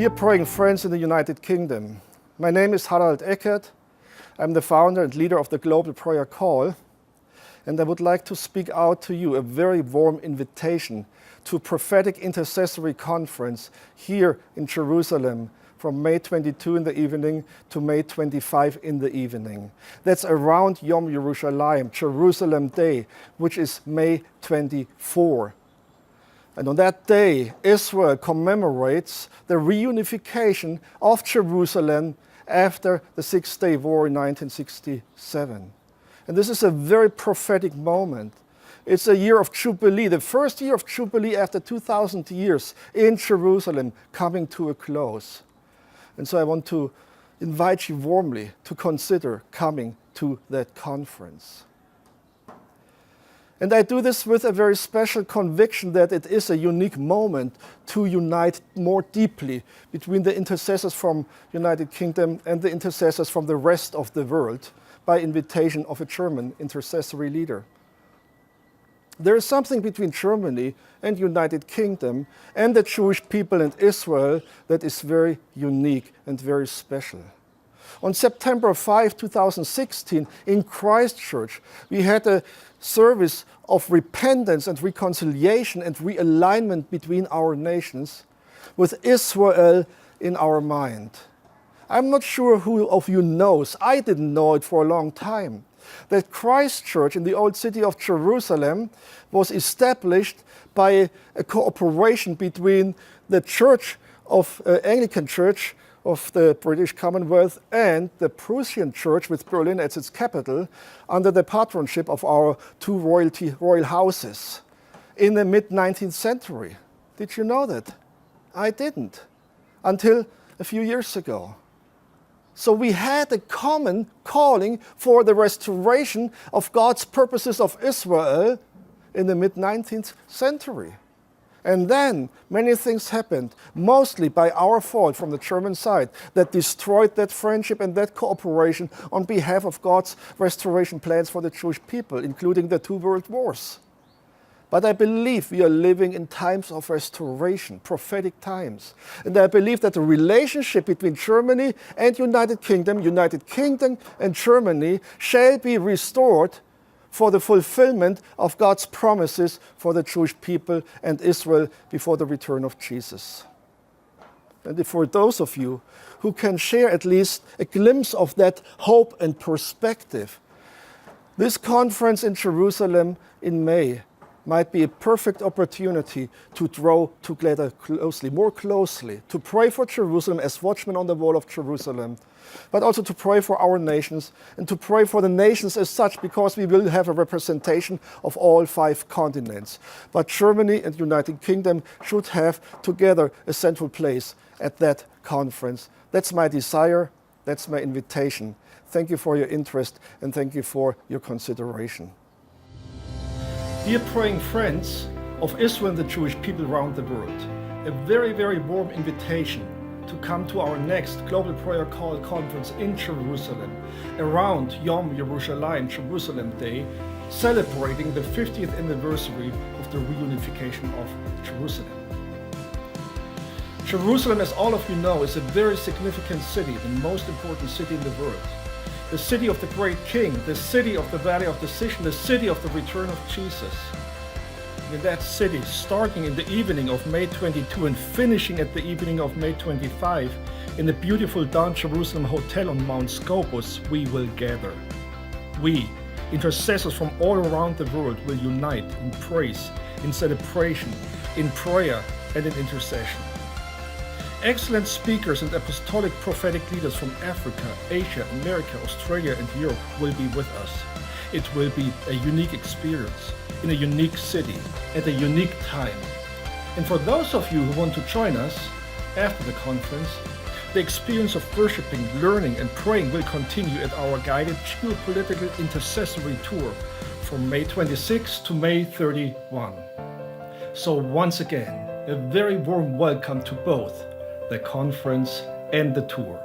Dear praying friends in the United Kingdom, my name is Harald Eckert. I'm the founder and leader of the Global Prayer Call, and I would like to speak out to you a very warm invitation to a prophetic intercessory conference here in Jerusalem from May 22 in the evening to May 25 in the evening. That's around Yom Yerushalayim, Jerusalem Day, which is May 24. And on that day, Israel commemorates the reunification of Jerusalem after the Six-Day War in 1967. And this is a very prophetic moment. It's a year of Jubilee, the first year of Jubilee after 2,000 years in Jerusalem coming to a close. And so I want to invite you warmly to consider coming to that conference. And I do this with a very special conviction that it is a unique moment to unite more deeply between the intercessors from United Kingdom and the intercessors from the rest of the world by invitation of a German intercessory leader. There is something between Germany and United Kingdom and the Jewish people and Israel that is very unique and very special. On September 5, 2016, in Christchurch, we had a service of repentance and reconciliation and realignment between our nations with Israel in our mind. I'm not sure who of you knows, I didn't know it for a long time, that Christchurch in the old city of Jerusalem was established by a cooperation between the Church of Anglican Church of the British Commonwealth and the Prussian Church with Berlin as its capital under the patronship of our two royal houses in the mid-19th century. Did you know that? I didn't, until a few years ago. So we had a common calling for the restoration of God's purposes of Israel in the mid-19th century. And then many things happened, mostly by our fault from the German side, that destroyed that friendship and that cooperation on behalf of God's restoration plans for the Jewish people, including the two world wars. But I believe we are living in times of restoration, prophetic times. And I believe that the relationship between Germany and United Kingdom and Germany shall be restored for the fulfillment of God's promises for the Jewish people and Israel before the return of Jesus. And for those of you who can share at least a glimpse of that hope and perspective, this conference in Jerusalem in May might be a perfect opportunity to draw together closely, more closely, to pray for Jerusalem as watchmen on the wall of Jerusalem, but also to pray for our nations and to pray for the nations as such, because we will have a representation of all 5 continents. But Germany and United Kingdom should have together a central place at that conference. That's my desire, that's my invitation. Thank you for your interest and thank you for your consideration. Dear praying friends of Israel and the Jewish people around the world, a very, very warm invitation to come to our next Global Prayer Call conference in Jerusalem around Yom Yerushalayim, Jerusalem Day, celebrating the 50th anniversary of the reunification of Jerusalem. Jerusalem, as all of you know, is a very significant city, the most important city in the world. The city of the great king, the city of the valley of decision, the city of the return of Jesus. In that city, starting in the evening of May 22 and finishing at the evening of May 25, in the beautiful Down Jerusalem Hotel on Mount Scopus, we will gather. We, intercessors from all around the world, will unite in praise, in celebration, in prayer, and in intercession. Excellent speakers and apostolic prophetic leaders from Africa, Asia, America, Australia, and Europe will be with us. It will be a unique experience in a unique city at a unique time. And for those of you who want to join us after the conference, the experience of worshiping, learning, and praying will continue at our guided geopolitical intercessory tour from May 26 to May 31. So once again, a very warm welcome to both the conference and the tour.